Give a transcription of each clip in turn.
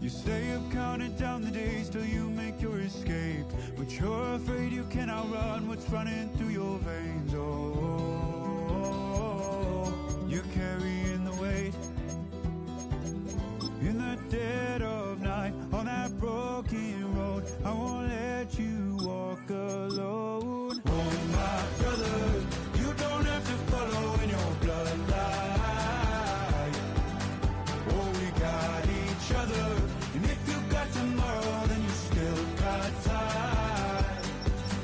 You stay up counting down the days till you make your escape, but you're afraid you can outrun what's running through your veins. Oh, you're carrying the weight in the dead of night on that broken road. I won't let you walk alone. Oh my brother, you don't have to follow in your bloodline. Oh, we got each other, and if you got tomorrow, then you still got time.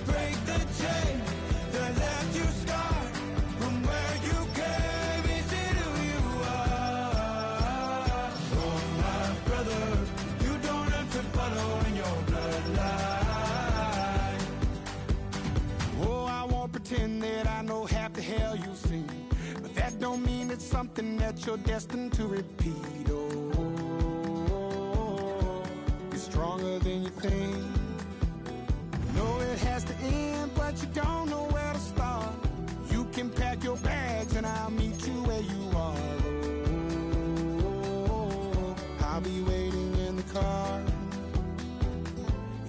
Break the chain that left you scarred from where you came. Is it who you are? Oh my brother, you don't have to follow in your bloodline. Oh, I won't pretend that I know half the hell you've seen, but that don't mean it's something that you're destined to repeat. Oh, you're stronger than you think. Know it has to end, but you don't know where to start. You can pack your bags and I'll meet you where you are. Oh, I'll be waiting in the car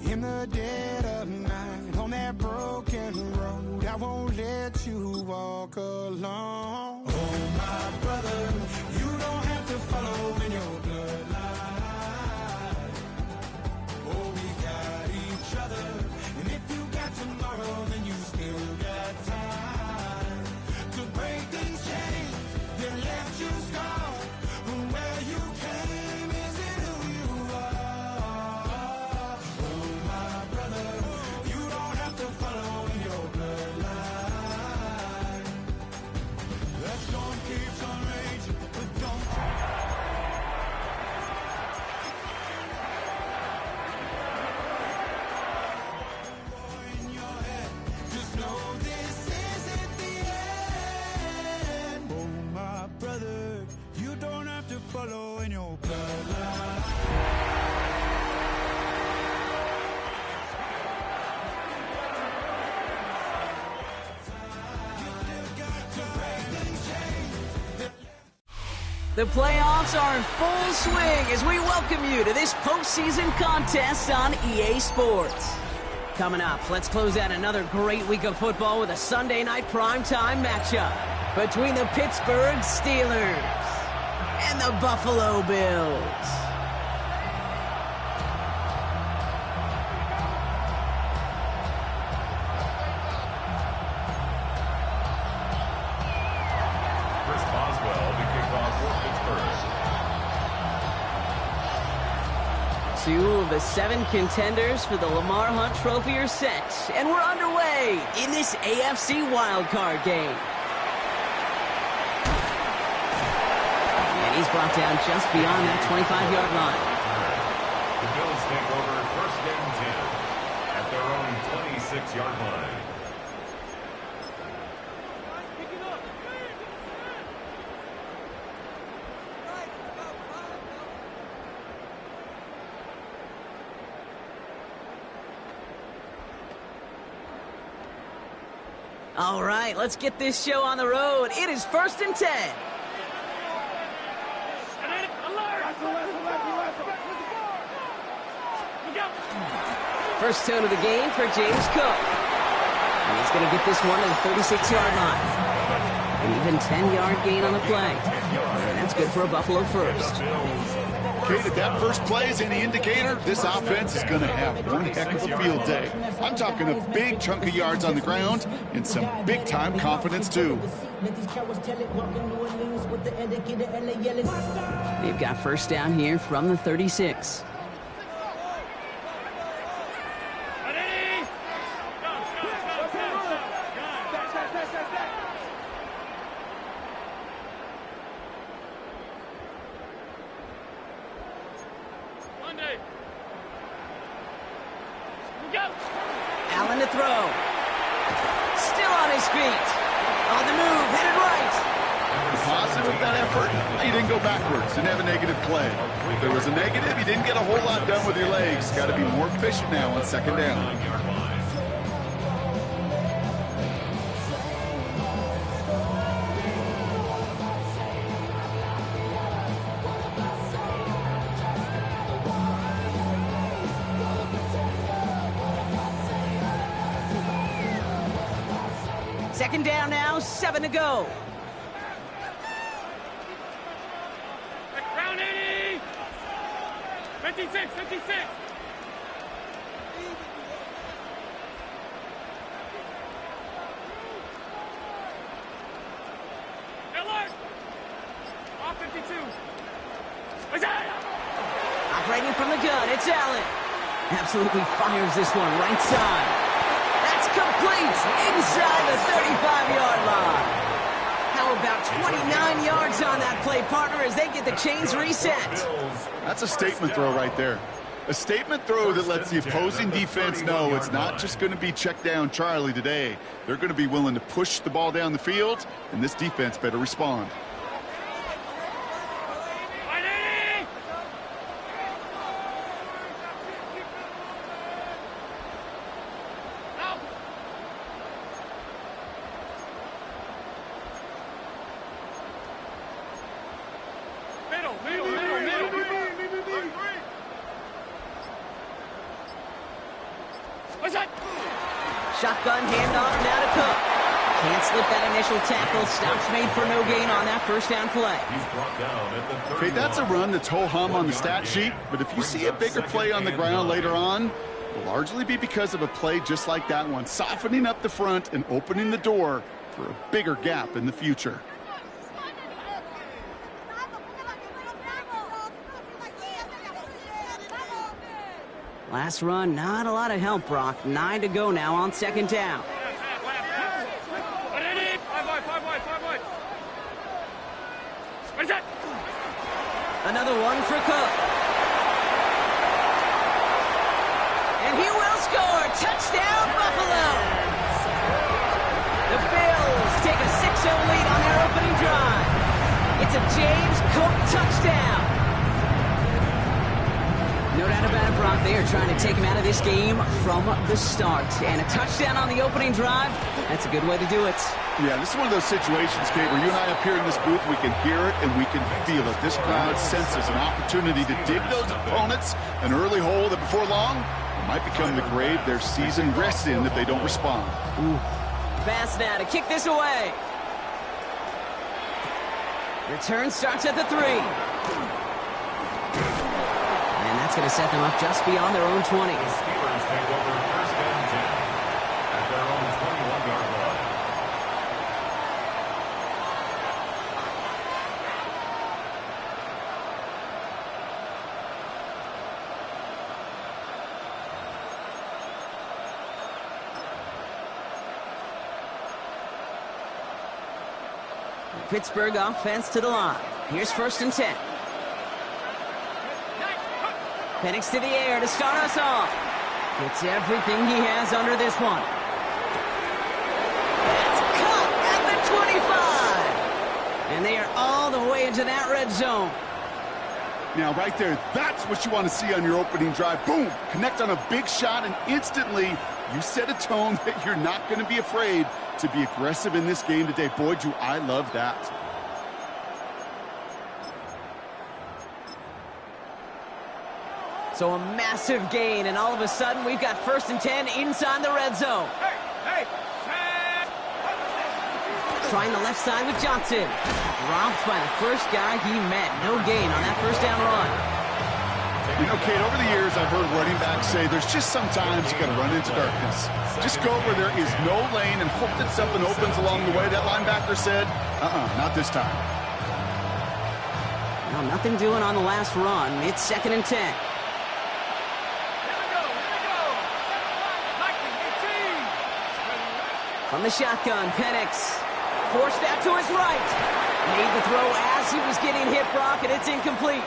in the dead of night on that broken road. I won't let you walk alone. Oh my brother, you don't have to follow in your bloodline. Oh, we got each other, and if you got tomorrow, then you still got time to break these chains that left you scarred from where you came. Is it who you are? Oh my brother, you don't have to follow in your bloodline. That storm keeps on raging, but don't in your head. Just know this isn't the end. Oh my brother, you don't have to follow in your bloodline. The playoffs are in full swing as we welcome you to this postseason contest on EA Sports. Coming up, let's close out another great week of football with a Sunday night primetime matchup between the Pittsburgh Steelers and the Buffalo Bills. Chris Boswell to kick off for Pittsburgh. Two of the 7 contenders for the Lamar Hunt Trophy are set, and we're underway in this AFC wildcard game. And he's brought down just beyond that 25-yard line. The Bills take over first and 10 at their own 26-yard line. All right, let's get this show on the road. It is first and 10. First tone of the game for James Cook. And he's going to get this one to the 36-yard line. An even 10-yard gain on the play. And that's good for a Buffalo first. Okay, if that first play is any indicator, this offense is going to have one heck of a field day. I'm talking a big chunk of yards on the ground and some big-time confidence, too. They've got first down here from the 36. Allen to throw. Still on his feet. On the move, headed right. Positive with that effort. He didn't go backwards, didn't have a negative play. If there was a negative, you didn't get a whole lot done with your legs. Got to be more efficient now on second down. Second down now, 7 to go. Round 80! 56, 56! Alert! Off 52. Operating from the gun, it's Allen. Absolutely fires this one right side. That's complete inside the 35-yard line. How about 29 yards on that play, partner, as they get the chains reset? That's a statement throw right there. A statement throw that lets the opposing defense know it's not just going to be check down Charlie today. They're going to be willing to push the ball down the field, and this defense better respond. Shotgun handoff now to Cook. Can't slip that initial tackle. Stops made for no gain on that first down play. He's brought down at the 30. Okay, that's a run that's ho-hum on the stat sheet, but if you see a bigger play on the ground later on, it'll largely be because of a play just like that one, softening up the front and opening the door for a bigger gap in the future. Last run, not a lot of help, Brock. 9 to go now on second down. Another one for Cook. And he will score. Touchdown, Buffalo. The Bills take a 6-0 lead on their opening drive. It's a James Cook touchdown. No doubt about it, Brock. They are trying to take him out of this game from the start. And a touchdown on the opening drive, that's a good way to do it. Yeah, this is one of those situations, Kate, where you and I up here in this booth, we can hear it and we can feel it. This crowd senses an opportunity to dig those opponents an early hole that before long might become the grave their season rests in if they don't respond. Ooh. Pass now to kick this away. Return starts at the 3. And that's going to set them up just beyond their own 20. The Steelers take over first and 10 at their own 21-yard line. Pittsburgh offense to the line. Here's first and 10. Penix to the air to start us off. Gets everything he has under this one. That's caught at the 25. And they are all the way into that red zone. Now, right there, that's what you want to see on your opening drive. Boom! Connect on a big shot, and instantly you set a tone that you're not going to be afraid to be aggressive in this game today. Boy, do I love that. So a massive gain, and all of a sudden we've got first and 10 inside the red zone. Trying the left side with Johnson. Dropped by the first guy he met. No gain on that first down run. You know, Kate, over the years I've heard running backs say there's just sometimes you got to run into darkness. Just go where there is no lane and hope that something opens along the way. That linebacker said, not this time. Well, nothing doing on the last run. It's second and 10. From the shotgun, Penix forced out to his right. Made the throw as he was getting hit, Brock, and it's incomplete.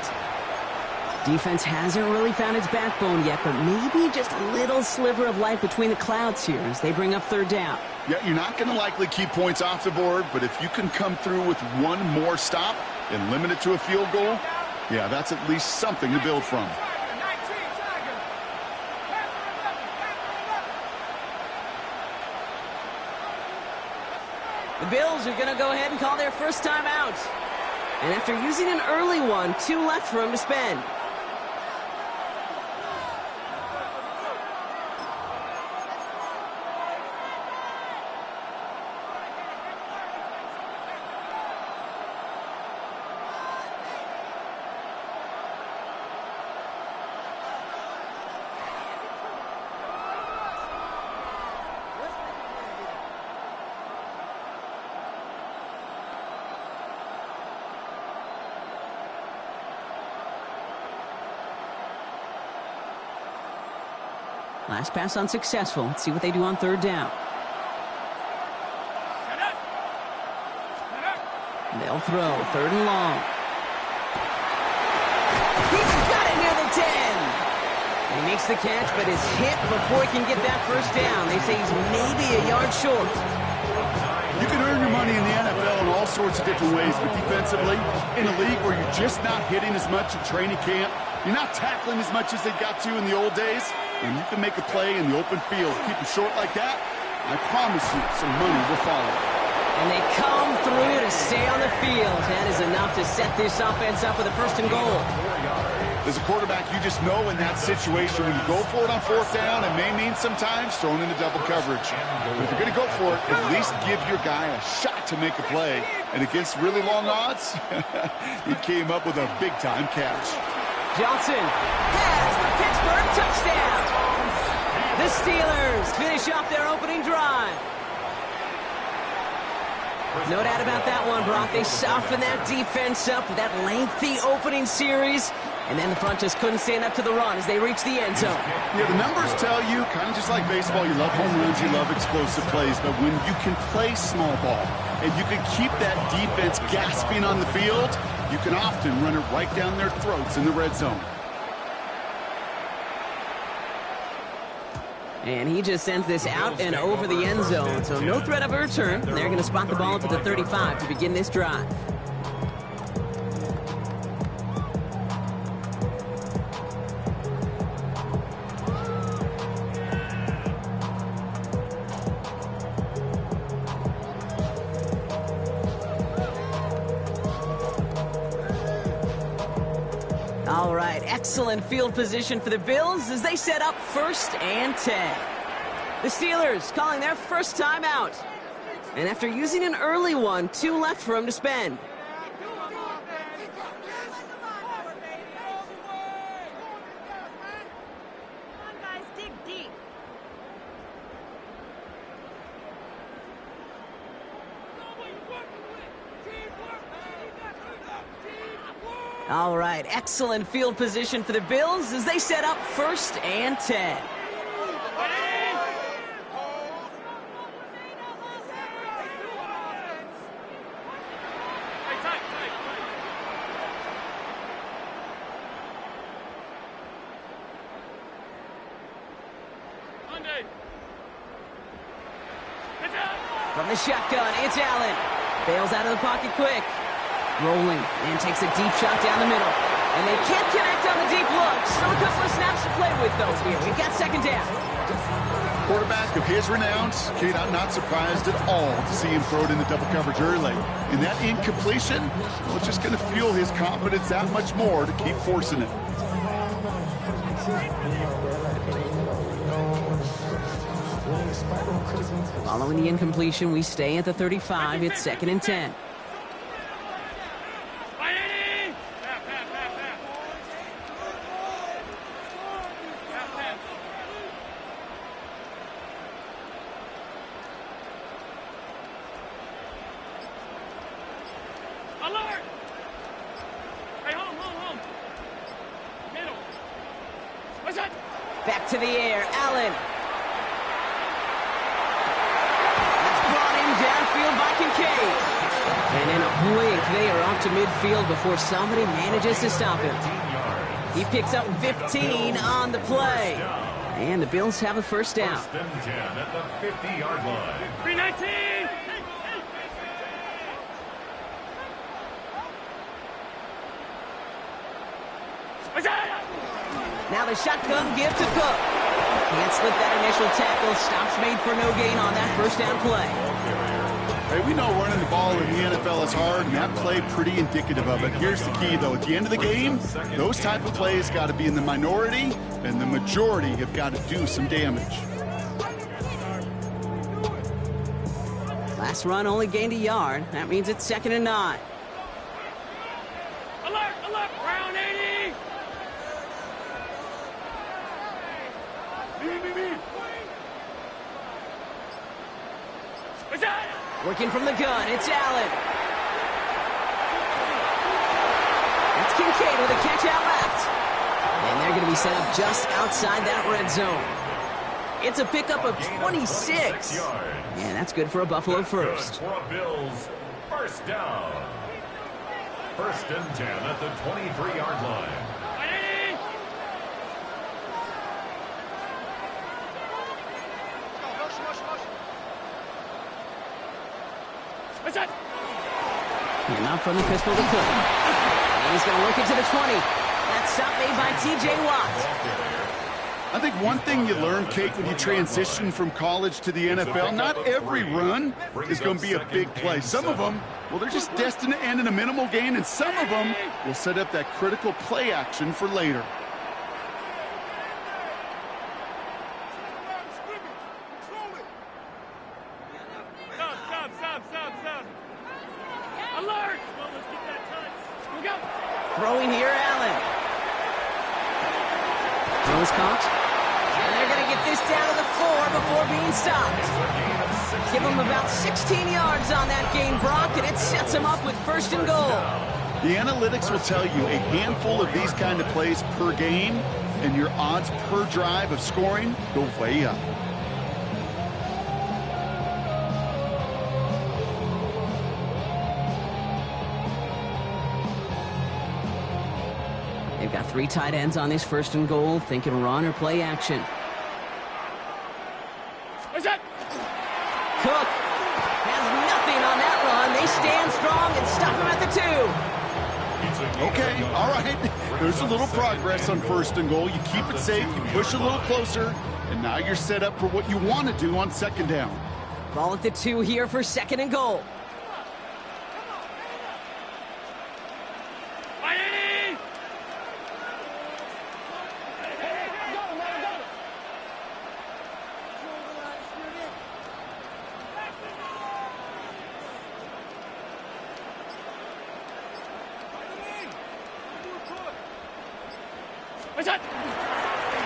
Defense hasn't really found its backbone yet, but maybe just a little sliver of light between the clouds here as they bring up third down. Yeah, you're not going to likely keep points off the board, but if you can come through with one more stop and limit it to a field goal, yeah, that's at least something to build from. The Bills are going to go ahead and call their first timeout. And after using an early one, 2 left for him to spend. Last pass unsuccessful. Let's see what they do on third down. They'll throw. Third and long. He's got it near the 10. He makes the catch, but is hit before he can get that first down. They say he's maybe a yard short. You can earn your money in the NFL in all sorts of different ways, but defensively, in a league where you're just not hitting as much in training camp, you're not tackling as much as they got to in the old days, and you can make a play in the open field. Keep it short like that, I promise you some money will follow. And they come through to stay on the field. That is enough to set this offense up with a first and goal. As a quarterback, you just know in that situation when you go for it on fourth down, it may mean sometimes throwing into double coverage. But if you're going to go for it, at least give your guy a shot to make a play. And against really long odds, he came up with a big-time catch. Johnson has the Pittsburgh touchdown. The Steelers finish off their opening drive. No doubt about that one, Brock. They softened that defense up with that lengthy opening series. And then the front just couldn't stand up to the run as they reached the end zone. Yeah, the numbers tell you, kind of just like baseball, you love home runs, you love explosive plays. But when you can play small ball and you can keep that defense gasping on the field, you can often run it right down their throats in the red zone. And he just sends this out and over the end zone. So no threat of a return. They're going to spot the ball up at the 35 to begin this drive. All right, excellent field position for the Bills as they set up 1st and 10. The Steelers calling their first timeout. And after using an early one, 2 left for him to spend. All right, excellent field position for the Bills as they set up 1st and 10. From the shotgun, it's Allen. Bails out of the pocket quick. Rolling, and takes a deep shot down the middle. And they can't connect on the deep look. Still a couple of snaps to play with, though, here. We've got 2nd down. Quarterback of his renown, Kate, I'm not surprised at all to see him throw it into double coverage early. And that incompletion, well, it's just going to fuel his confidence that much more to keep forcing it. Following the incompletion, we stay at the 35. It's 2nd and 10. Back to the air, Allen. That's brought in downfield by Kincaid. And in a blink, they are off to midfield before somebody manages to stop him. He picks up 15 on the play. And the Bills have a first down. 1st and 10 at the 50-yard line. 319! Now the shotgun give to Cook. Can't slip that initial tackle. Stops made for no gain on that first down play. Hey, we know running the ball in the NFL is hard, and that play pretty indicative of it. Here's the key, though. At the end of the game, those type of plays got to be in the minority, and the majority have got to do some damage. Last run only gained a yard. That means it's 2nd and 9. Alert! Alert! Round 80! Working from the gun, it's Allen. That's Kincaid with a catch out left. And they're going to be set up just outside that red zone. It's a pickup of 26. Yeah, that's good for a Buffalo first. For a Bills first down. 1st and 10 at the 23-yard line. And not from the pistol to Cook. And he's going to look into the 20. That stop made by T.J. Watt. I think one thing you learn, Kate, when you transition from college to the NFL, not every run is going to be a big play. Some of them, well, they're just destined to end in a minimal gain, and some of them will set up that critical play action for later. Stop. Alert! Well, let's get that touch. Go. Throwing here, Allen. Throws caught. And they're going to get this down to the 4 before being stopped. Give them about 16 yards on that gain, Brock, and it sets them up with 1st and goal. The analytics will tell you a handful of these kind of plays per game, and your odds per drive of scoring go way up. They've got 3 tight ends on this 1st and goal, thinking run or play action. What's that? Cook has nothing on that run. They stand strong and stop him at the 2. Okay, all right. There's a little progress on 1st and goal. You keep it safe, you push a little closer, and now you're set up for what you want to do on 2nd down. Ball at the 2 here for 2nd and goal.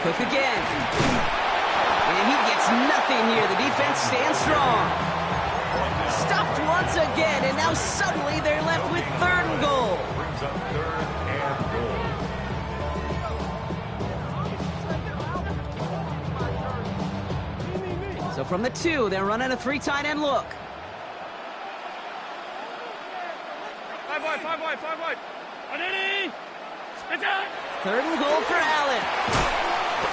Cook again. And he gets nothing here. The defense stands strong. Stuffed once again, and now suddenly they're left with 3rd and goal. Brings up 3rd and goal. So from the 2, they're running a 3 tight end look. 5 wide. It's out. 3rd and goal for Allen.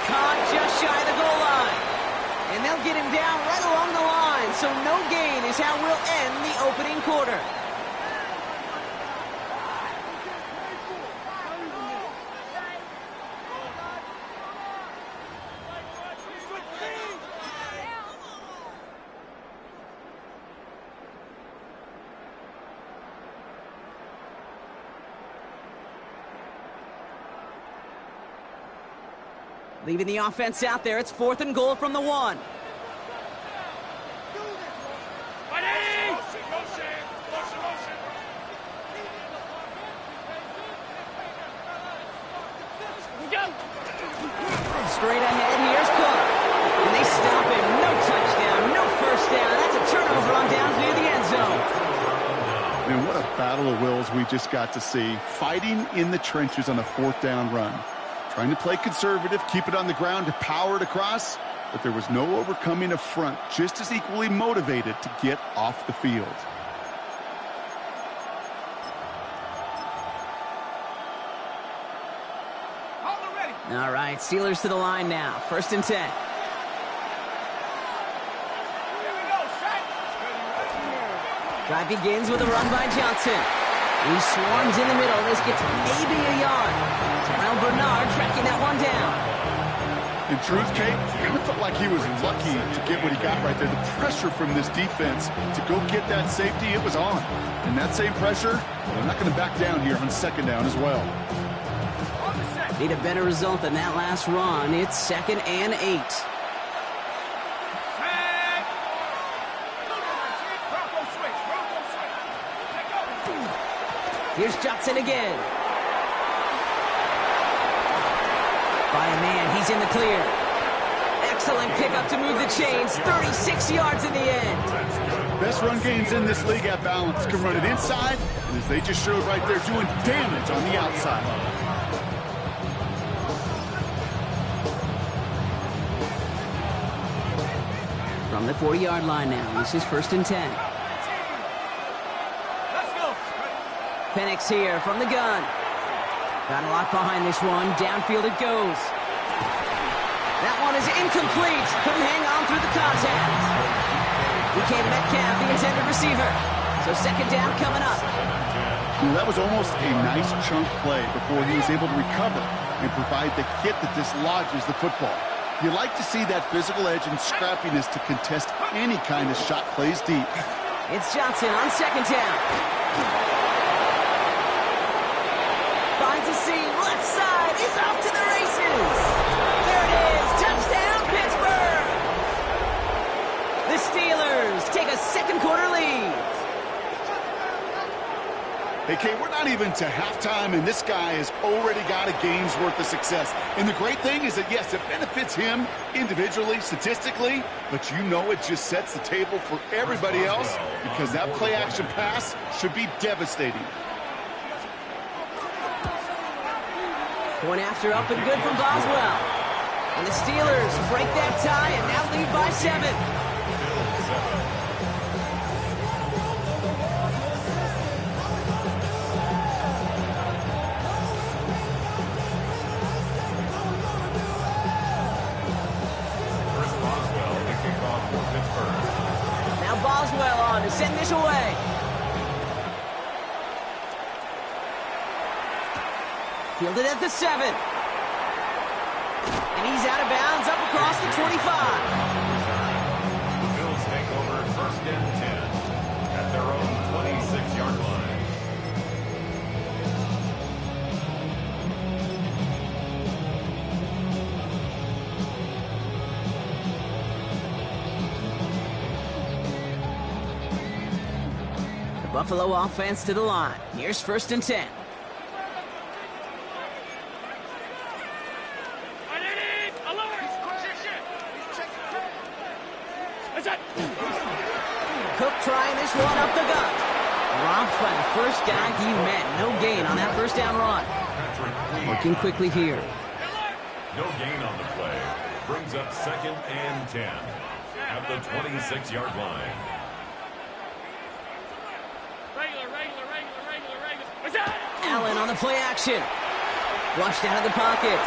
Caught just shy of the goal line. And they'll get him down right along the line. So no gain is how we'll end the opening quarter. Leaving the offense out there. It's 4th and goal from the 1. Straight ahead, here's Cook. And they stop him. No touchdown, no 1st down. That's a turnover on down near the end zone. Man, what a battle of wills we just got to see. Fighting in the trenches on a 4th down run. Trying to play conservative, keep it on the ground to power it across, but there was no overcoming a front just as equally motivated to get off the field. All right, Steelers to the line now. 1st and 10. Drive begins with a run by Johnson. He swarms in the middle. This gets maybe a yard. Terrell Bernard tracking that one down. In truth, Kate, kind of felt like he was lucky to get what he got right there. The pressure from this defense to go get that safety, it was on. And that same pressure, they're not going to back down here on 2nd down as well. Need a better result than that last run. It's 2nd and 8. Here's Johnson again. By a man, he's in the clear. Excellent pickup to move the chains. 36 yards in the end. Best run games in this league at balance. Can run it inside, and as they just showed right there, doing damage on the outside. From the 40-yard line now, this is 1st and 10. Let's go. Penix here from the gun. Got a lot behind this one. Downfield it goes. That one is incomplete. Couldn't hang on through the contact. DK Metcalf, the intended receiver. So 2nd down coming up. Well, that was almost a nice chunk play before he was able to recover and provide the hit that dislodges the football. You like to see that physical edge and scrappiness to contest any kind of shot plays deep. It's Johnson on 2nd down. Finds a seam, left side, he's off to the races. There it is, touchdown Pittsburgh. The Steelers take a 2nd quarter lead. Hey, Kate, we're not even to halftime, and this guy has already got a game's worth of success. And the great thing is that, yes, it benefits him individually, statistically, but you know it just sets the table for everybody else because that play-action pass should be devastating. Point after up and good from Boswell. And the Steelers break that tie and now lead by 7. Now Boswell on to send this away. Fielded at the 7. And he's out of bounds up across the 25. The Bills take over 1st and 10 at their own 26-yard line. The Buffalo offense to the line. Here's 1st and 10. Cook trying this one up the gut. Dropped by the first guy he met. No gain on that 1st down run. Working quickly here. No gain on the play. Brings up 2nd and 10 at the 26-yard line. Regular. Allen on the play action. Flushed out of the pocket.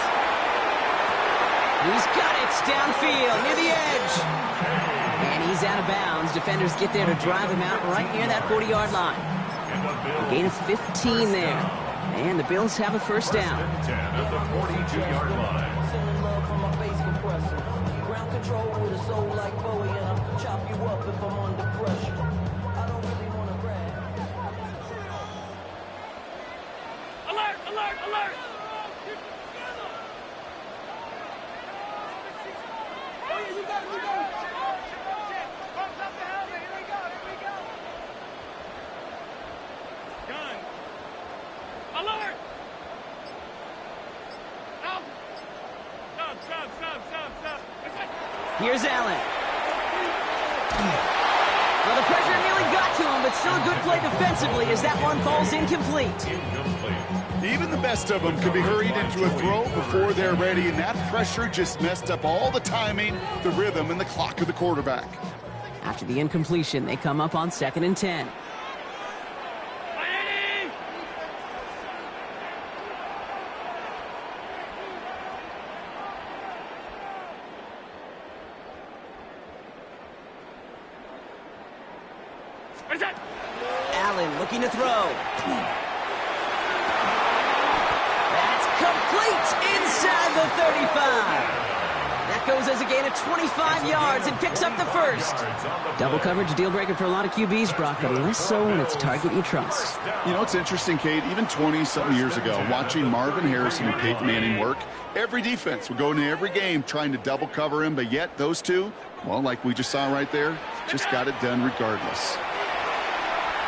He's got it downfield near the edge. And he's out of bounds. Defenders get there to drive him out right near that 40-yard line. A gain of 15 there. And the Bills have a 1st down. 10 at the 42-yard line. Ground control with a soul like Bowie, and I'll chop you up if I'm under pressure. I don't really want to brag. Alert! Oh, yeah, you got it. Pumps up the helmet. Here we go. Gun. Alert! Out! Stop. Here's Allen. Well, the pressure nearly got to him, but still a good play defensively as that one falls incomplete. Even the best of them can be hurried into a throw before they're ready, and that pressure just messed up all the timing, the rhythm, and the clock of the quarterback. After the incompletion, they come up on 2nd and 10. Allen looking to throw. That's complete inside the 35. That goes as a gain of 25 yards and picks up the 1st. Double coverage, a deal breaker for a lot of QBs, Brock, but less so when it's a target you trust. You know, it's interesting, Kate, even 20-something years ago, watching Marvin Harrison and Peyton Manning work, every defense would go into every game trying to double cover him, but yet those two, well, like we just saw right there, just got it done regardless.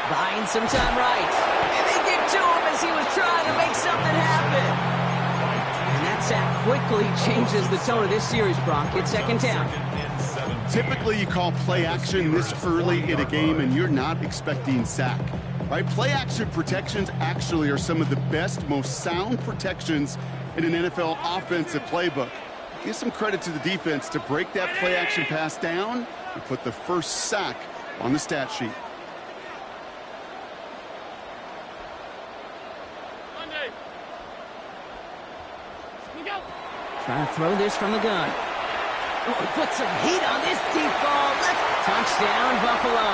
Buying some time right. And they get to him as he was trying to make something happen. And that sack quickly changes the tone of this series, Brock. It's 2nd down. Typically, you call play action this early in a game, and you're not expecting sack. Right? Play action protections actually are some of the best, most sound protections in an NFL offensive playbook. Give some credit to the defense to break that play-action pass down and put the first sack on the stat sheet. Trying to throw this from the gun. Oh, he put some heat on this deep ball. Touchdown, Buffalo.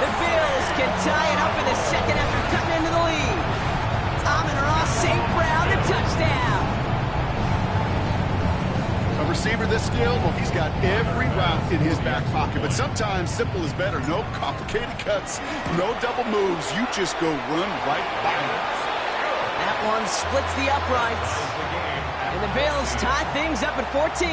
The Bills can tie it up in the second after cutting into the lead. Amon-Ra St. Brown, a touchdown. A receiver this skilled, well, he's got every route in his back pocket, but sometimes simple is better. No complicated cuts, no double moves. You just go run right by it. That one splits the uprights. And the Bills tie things up at 14.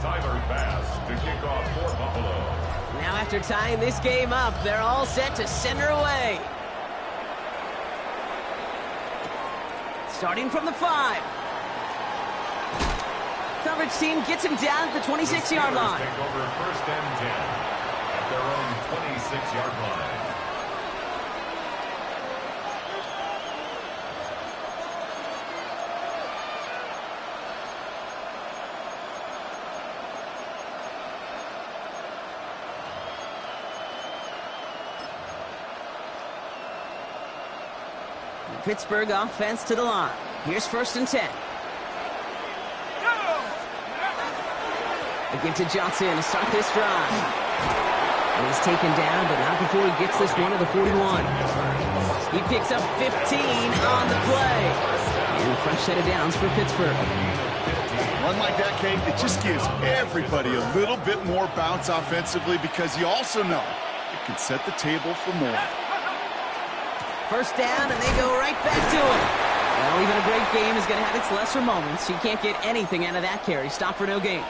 Tyler Bass to kick off for Buffalo. Now after tying this game up, they're all set to send her away. Starting from the 5. Coverage team gets him down at the 26-yard line. Take over first and 10 at their own 26-yard line. The Pittsburgh offense to the line. Here's first and 10. They give to Johnson to start this drive. And he's taken down, but not before he gets this one to the 41. He picks up 15 on the play. And a fresh set of downs for Pittsburgh. One like that, Kate, it just gives everybody a little bit more bounce offensively because you also know it can set the table for more. First down, and they go right back to it. Well, even a great game is going to have its lesser moments. You can't get anything out of that carry. Stop for no gain.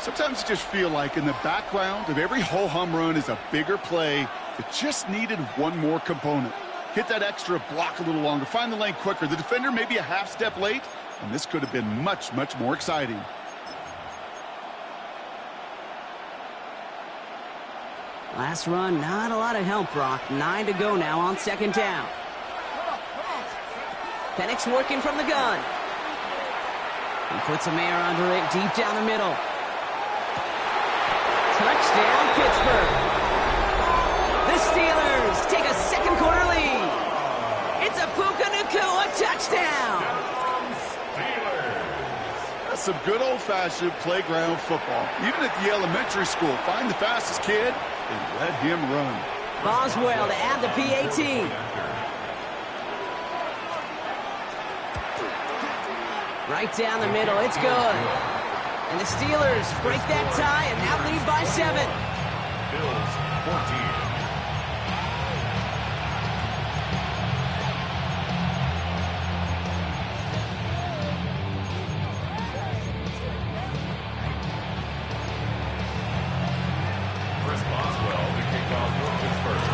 Sometimes you just feel like in the background of every ho-hum run is a bigger play that just needed one more component. Hit that extra block a little longer, find the lane quicker. The defender may be a half step late, and this could have been much, much more exciting. Last run, not a lot of help, Brock. 9 to go now on second down. Penix working from the gun. He puts a man under it deep down the middle. Touchdown, Pittsburgh. The Steelers take a second quarter lead. It's a Puka Nacua touchdown. That's some good old-fashioned playground football. Even at the elementary school, find the fastest kid and let him run. Boswell to add the PAT. Right down the middle, it's good. And the Steelers break that tie and now lead by 7. Bills 14. Chris Boswell to kick off for Pittsburgh.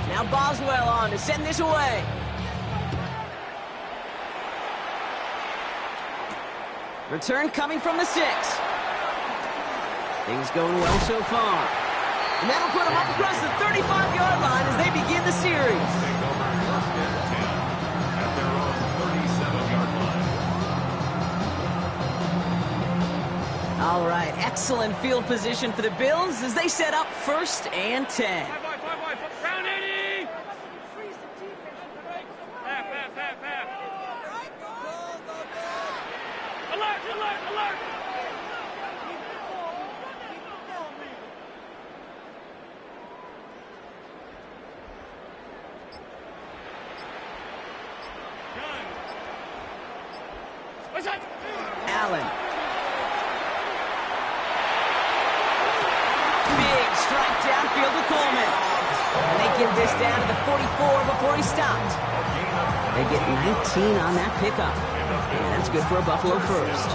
Now Boswell on to send this away. Return coming from the 6. Things going well so far. And that'll put them up across the 35-yard line as they begin the series. Take over first and 10 at their own 37-yard line. All right, excellent field position for the Bills as they set up first and 10. Round 80! Half. Alert! What's that? Allen. Big strike downfield to Coleman. And they give this down to the 44 before he stopped. They get 19 on that pickup. And that's good for a Buffalo first.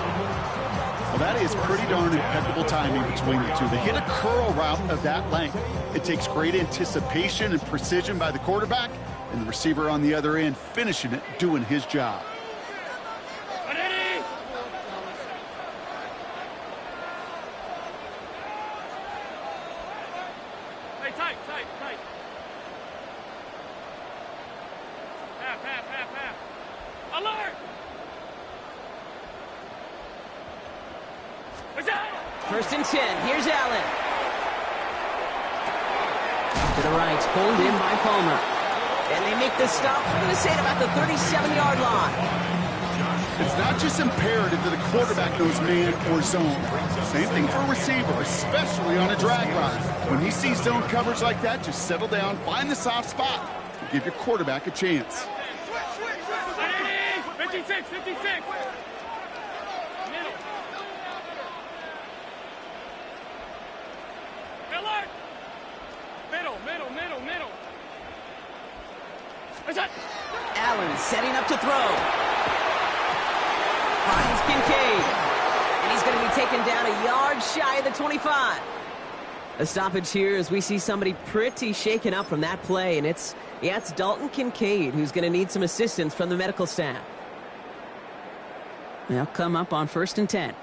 Well, that is pretty darn impeccable timing between the two. They hit a curl route of that length. It takes great anticipation and precision by the quarterback, and the receiver on the other end finishing it, doing his job. tight. Half. Alert! First and 10. Here's Allen. To the right, pulled in by Palmer. And they make the stop, I'm going to say, at about the 37-yard line. It's not just imperative that a quarterback knows man or zone. Same thing for a receiver, especially on a drag route. When he sees zone coverage like that, just settle down, find the soft spot, and give your quarterback a chance. 56. Middle. Alert! Middle. Allen setting up to throw. Finds Kincaid. And he's going to be taken down a yard shy of the 25. A stoppage here as we see somebody pretty shaken up from that play. And it's Dalton Kincaid who's going to need some assistance from the medical staff. They'll come up on first and 10.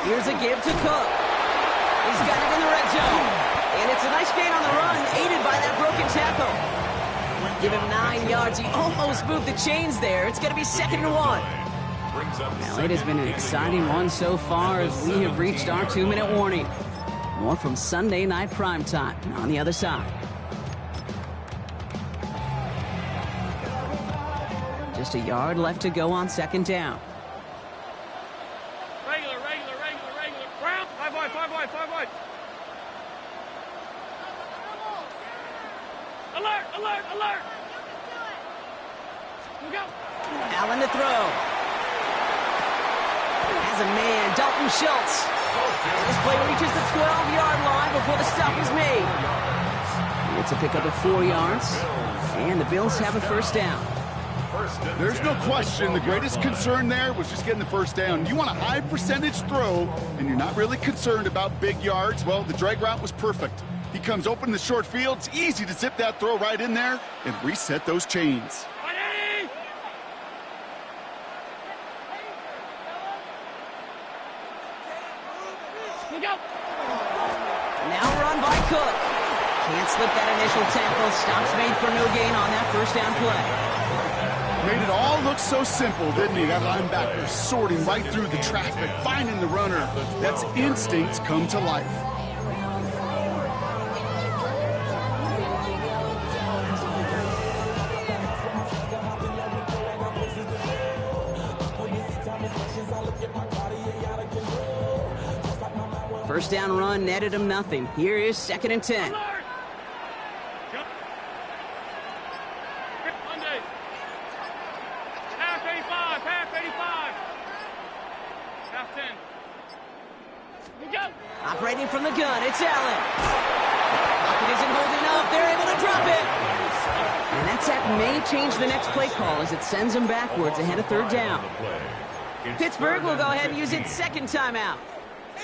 Here's a give to Cook. He's got it in the red zone. And it's a nice gain on the run, aided by that broken tackle. Give him 9 yards. He almost moved the chains there. It's going to be 2nd and 1. Now, it has been an exciting one so far as we have reached our 2-minute warning. More from Sunday Night Primetime on the other side. Just a yard left to go on 2nd down. Regular. Brown, 5 wide. Alert! Look out! Allen to throw. Has a man, Dalton Schultz. And this play reaches the 12-yard line before the stop is made. It's a pickup of 4 yards, and the Bills have a first down. There's no question the greatest concern there was just getting the first down. You want a high percentage throw, and you're not really concerned about big yards. Well, the drag route was perfect. He comes open in the short field. It's easy to zip that throw right in there and reset those chains. Now run by Cook. Can't slip that initial tackle. Stops made for no gain on that first down play. Made it all look so simple, didn't he? That linebacker sorting right through the traffic, finding the runner. That's instincts come to life. First down run netted him nothing. Here is 2nd and 10. Operating from the gun, it's Allen. Pocket isn't holding up. They're able to drop it. And that sack may change the next play call as it sends them backwards ahead of 3rd down. Pittsburgh will go ahead and use its 2nd timeout.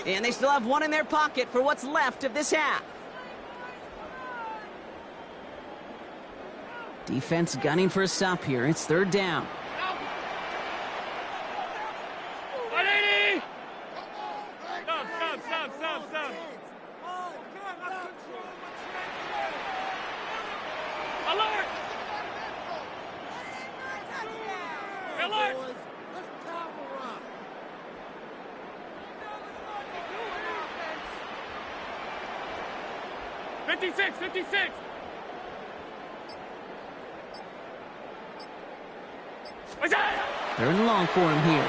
And they still have 1 in their pocket for what's left of this half. Defense gunning for a stop here. It's 3rd down. Stop. Alert! 56. Third and long for him here.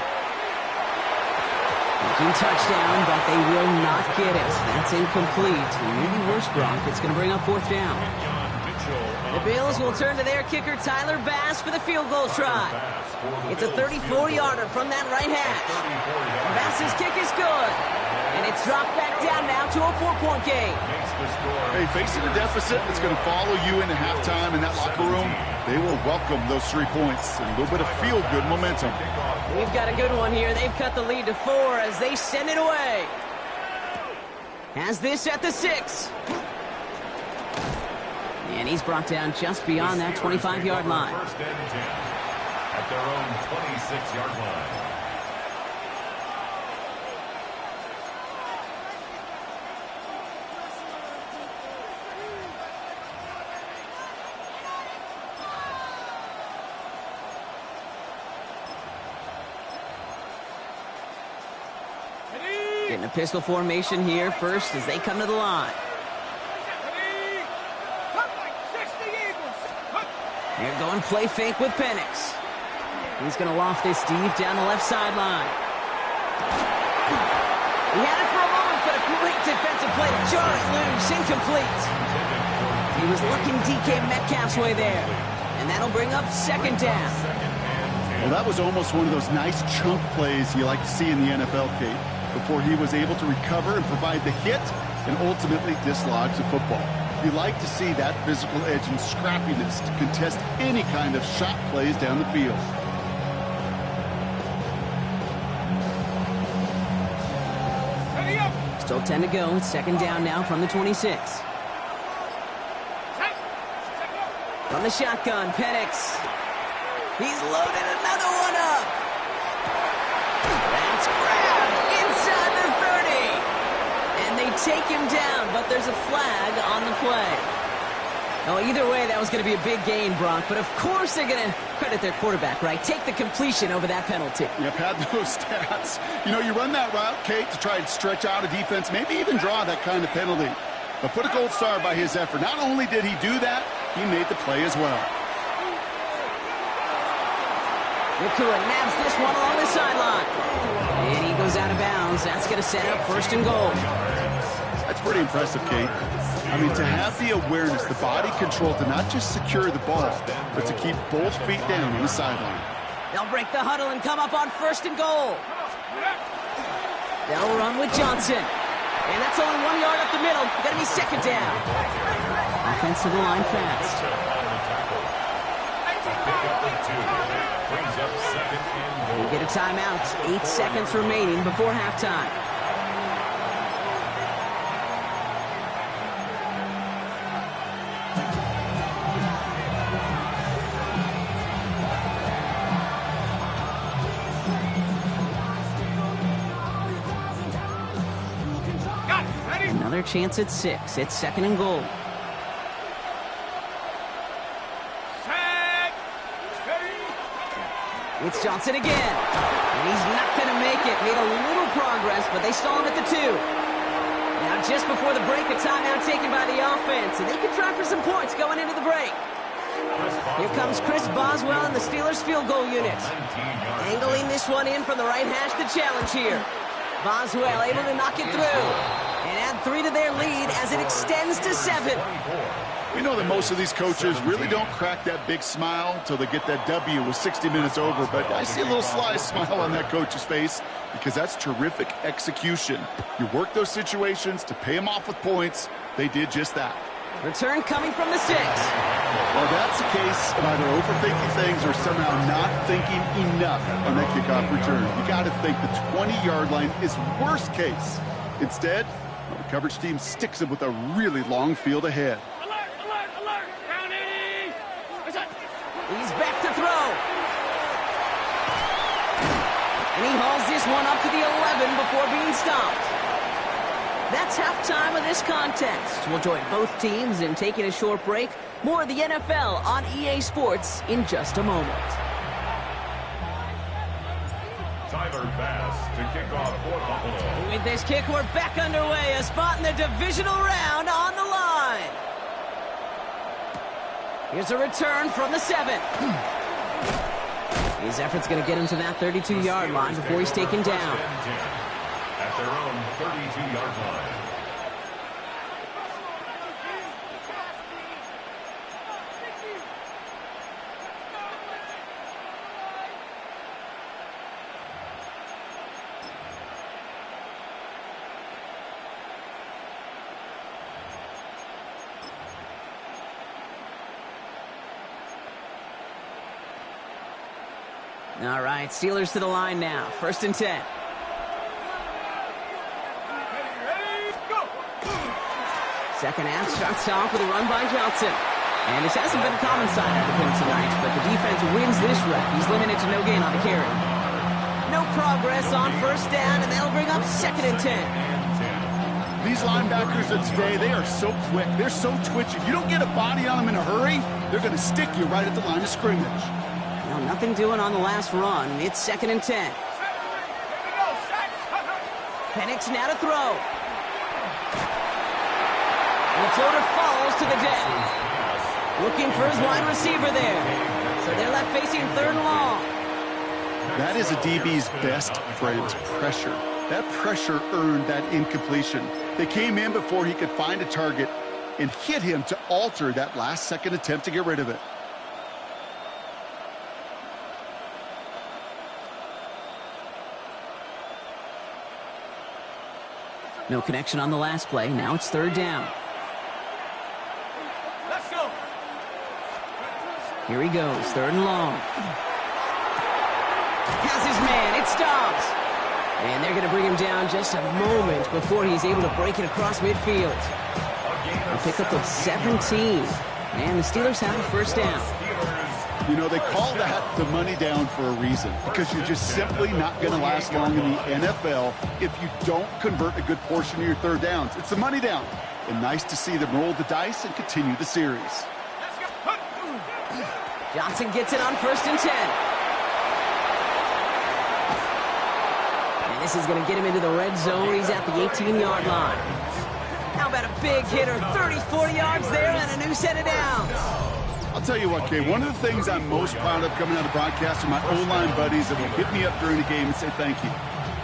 Looking touchdown, but they will not get it. That's incomplete. Maybe worse, Brock. It's going to bring up 4th down. The Bills will turn to their kicker, Tyler Bass, for the field goal try. It's a 34-yarder from that right hash. Bass's kick is good. And it's dropped back down now to a 4-point game. Hey, facing a deficit that's going to follow you into halftime in that locker room, they will welcome those 3 points and a little bit of feel-good momentum. We've got a good one here. They've cut the lead to 4 as they send it away. Has this at the 6. And he's brought down just beyond that 25-yard line. First and 10 at their own 26-yard line. Getting a pistol formation here first as they come to the line. They're going play fake with Penix. He's going to loft this deep down the left sideline. He had it for a moment, but a great defensive play to jar it loose. Incomplete. He was looking DK Metcalf's way there. And that'll bring up second down. Well, that was almost one of those nice chunk plays you like to see in the NFL, Kate, before he was able to recover and provide the hit and ultimately dislodge the football. You like to see that physical edge and scrappiness to contest any kind of shot plays down the field. Still 10 to go. It's second down now from the 26. From the shotgun, Penix. He's loaded another one up. That's grabbed inside the 30. And they take him down, but there's a flag on the play. Now, either way, that was going to be a big gain, Brock. But, of course, they're going to credit their quarterback, right? Take the completion over that penalty. Yep, had those stats. You know, you run that route, Kate, to try and stretch out a defense, maybe even draw that kind of penalty. But put a gold star by his effort. Not only did he do that, he made the play as well. Nakua nabs this one along the sideline. And he goes out of bounds. That's going to set up first and goal. That's pretty impressive, Kate. I mean, to have the awareness, the body control to not just secure the ball, but to keep both feet down on the sideline. They'll break the huddle and come up on first and goal. They'll run with Johnson. And that's only 1 yard up the middle. Going to be second down. Offense to the line fast. We get a timeout. 8 seconds remaining before halftime. Another chance at 6. It's second and goal. It's Johnson again. And he's not going to make it. Made a little progress, but they stall him at the 2. Now, just before the break, a timeout taken by the offense. And they can try for some points going into the break. Here comes Chris Boswell and the Steelers field goal unit. Angling this one in from the right hash to challenge here. Boswell able to knock it through. And add 3 to their lead as it extends to 7. We know that most of these coaches really don't crack that big smile until they get that W with 60 minutes over, but I see a little sly smile on that coach's face because that's terrific execution. You work those situations to pay them off with points. They did just that. Return coming from the 6. Well, that's a case of either overthinking things or somehow not thinking enough on that kickoff return. You got to think the 20-yard line is worst case. Instead, the coverage team sticks him with a really long field ahead. He's back to throw. And he hauls this one up to the 11 before being stopped. That's halftime of this contest. We'll join both teams in taking a short break. More of the NFL on EA Sports in just a moment. Tyler Bass to kick off for Buffalo. With this kick, we're back underway. A spot in the divisional round on the line. Here's a return from the 7. His effort's going to get him to that 32-yard line before he's taken down. At their own 32-yard line. All right, Steelers to the line now. First and 10. Second half starts off with a run by Johnson. And this hasn't been a common sight out of him tonight, but the defense wins this rep. He's limited to no gain on the carry. No progress on first down, and they'll bring up 2nd and 10. These linebackers of today, they are so quick. They're so twitchy. You don't get a body on them in a hurry, they're going to stick you right at the line of scrimmage. Well, nothing doing on the last run. It's 2nd and 10. Penix now to throw. And the floater falls to the deck. Looking for his wide receiver there. So they're left facing 3rd and long. That is a DB's best friend, pressure. That pressure earned that incompletion. They came in before he could find a target and hit him to alter that last-second attempt to get rid of it. No connection on the last play. Now it's 3rd down. Let's go. Here he goes, 3rd and long. Has his man, it stops. And they're going to bring him down just a moment before he's able to break it across midfield. A pickup of 17. And the Steelers have a 1st down. You know, they call that the money down for a reason, because you're just simply not going to last long in the NFL if you don't convert a good portion of your 3rd downs. It's the money down. And nice to see them roll the dice and continue the series. Johnson gets it on 1st and 10. And this is going to get him into the red zone. He's at the 18-yard line. How about a big hitter, 30, 40 yards there, and a new set of downs. I'll tell you what, Kay, one of the things I'm most proud of coming out of broadcast are my O-line buddies that will hit me up during the game and say thank you.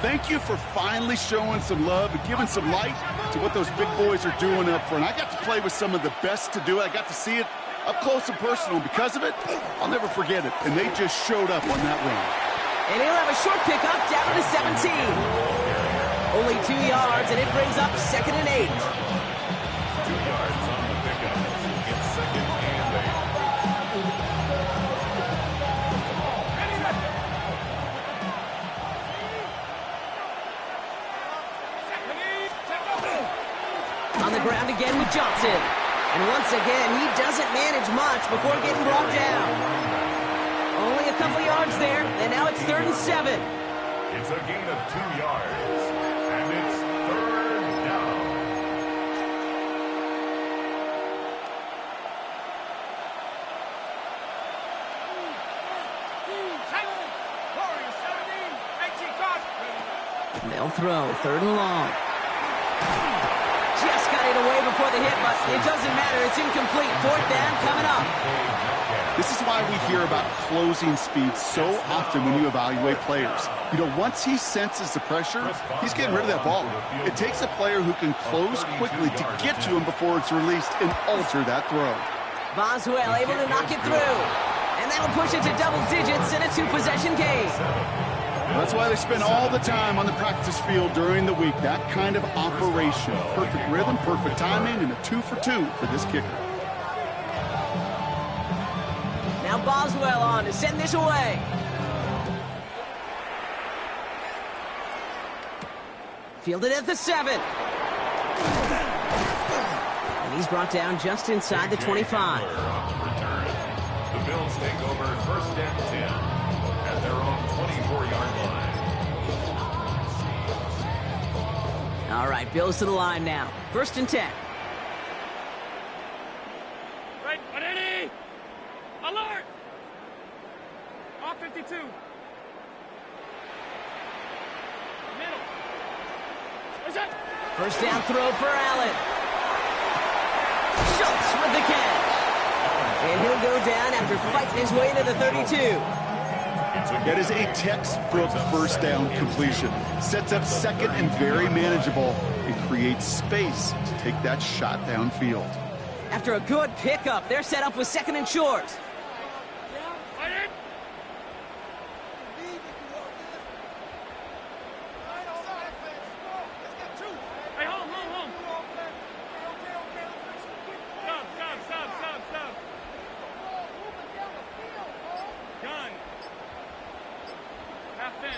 Thank you for finally showing some love and giving some light to what those big boys are doing up front. I got to play with some of the best to do it. I got to see it up close and personal. Because of it, I'll never forget it. And they just showed up on that run. And he'll have a short pickup down to 17. Only 2 yards, and it brings up 2nd and 8. 2 yards on the pickup. It's 2nd and 8. On the ground again with Johnson. And once again, he doesn't manage much before getting brought down. Only a couple yards there, and now it's 3rd and 7. It's a gain of 2 yards, and it's 3rd down. They'll throw, 3rd and long. Just got it away before the hit, but it doesn't matter. It's incomplete. 4th down coming up. This is why we hear about closing speed so often when you evaluate players. You know, once he senses the pressure, he's getting rid of that ball. It takes a player who can close quickly to get to him before it's released and alter that throw. Boswell able to knock it through. And that'll push it to double digits in a 2-possession game. That's why they spend all the time on the practice field during the week. That kind of operation. Perfect rhythm, perfect timing, and a 2-for-2 for this kicker. Now Boswell on to send this away. Fielded at the 7. And he's brought down just inside the 25. The Bills take over 1st and 10 at their own 24-yard line. All right, Bills to the line now. 1st and 10. Right, ready! Alert! All 52. Middle. Is it? 1st down throw for Allen. Schultz with the catch. And he'll go down after fighting his way to the 32. That is a textbook 1st down completion. Sets up 2nd and very manageable and creates space to take that shot downfield. After a good pickup, they're set up with 2nd and short. Fight it! Hey, home. Stop. Gun. Half 10.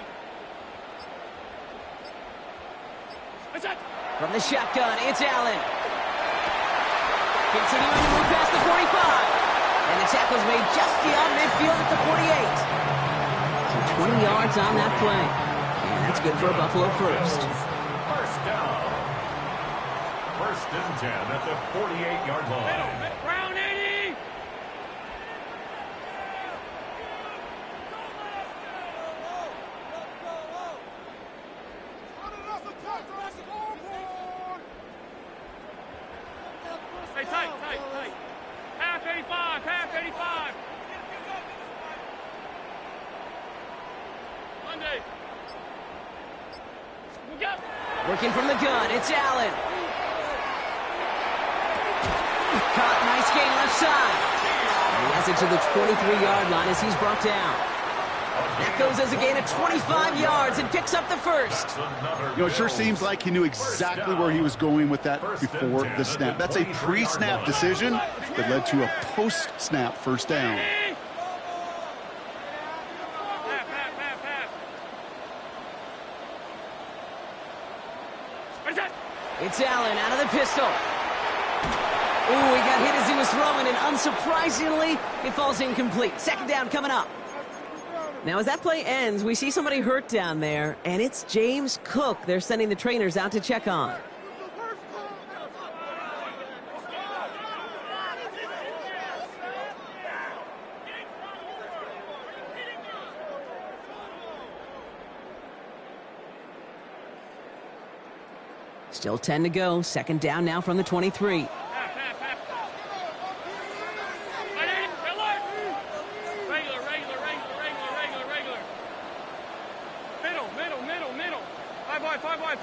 What's that? From the shotgun, it's Allen. Continuing to move past the 45. And the tackle's made just beyond midfield at the 48. So 20 yards on that play. And that's good for a Buffalo first. First down. First and 10 at the 48-yard line. Brown 80! Hey, tight. Half 85. Monday. Working from the gun, it's Allen. Caught, nice gain left side. And he has it to the 23-yard line as he's brought down. That goes as a gain of 25 yards and picks up the first. You know, it sure seems like he knew exactly where he was going with that before the snap. That's a pre-snap decision that led to a post-snap first down. It's Allen out of the pistol. Ooh, he got hit as he was throwing, and unsurprisingly, it falls incomplete. Second down coming up. Now, as that play ends, we see somebody hurt down there, and it's James Cook they're sending the trainers out to check on. Still 10 to go. Second down now from the 23. Five wide.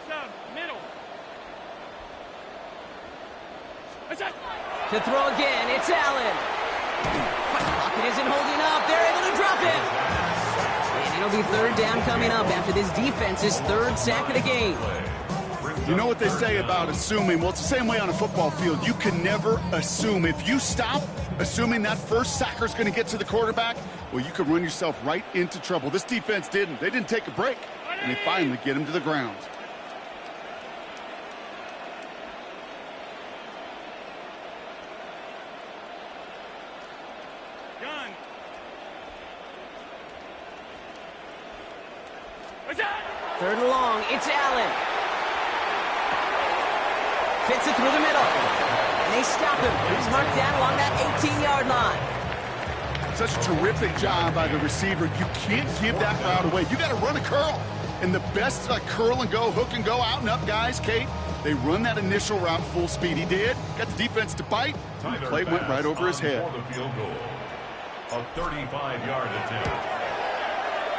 Sub. Middle. To throw again, it's Allen. Pocket isn't holding up. They're able to drop it. And it'll be third down coming up after this defense's third sack of the game. You know what they say about assuming? Well, it's the same way on a football field. You can never assume. If you stop assuming that first sacker's going to get to the quarterback, well, you could run yourself right into trouble. This defense didn't. They didn't take a break, and they finally get him to the ground. Gun. Third and long, it's Allen. Fits it through the middle. And they stop him. He's marked down along that 18-yard line. Such a terrific job by the receiver. You can't give that route away. You got to run a curl. And the best curl and go, hook and go, out and up guys, Kate, they run that initial route full speed. He did. Got the defense to bite. And the play went right over his head. The field goal. A 35-yard attempt.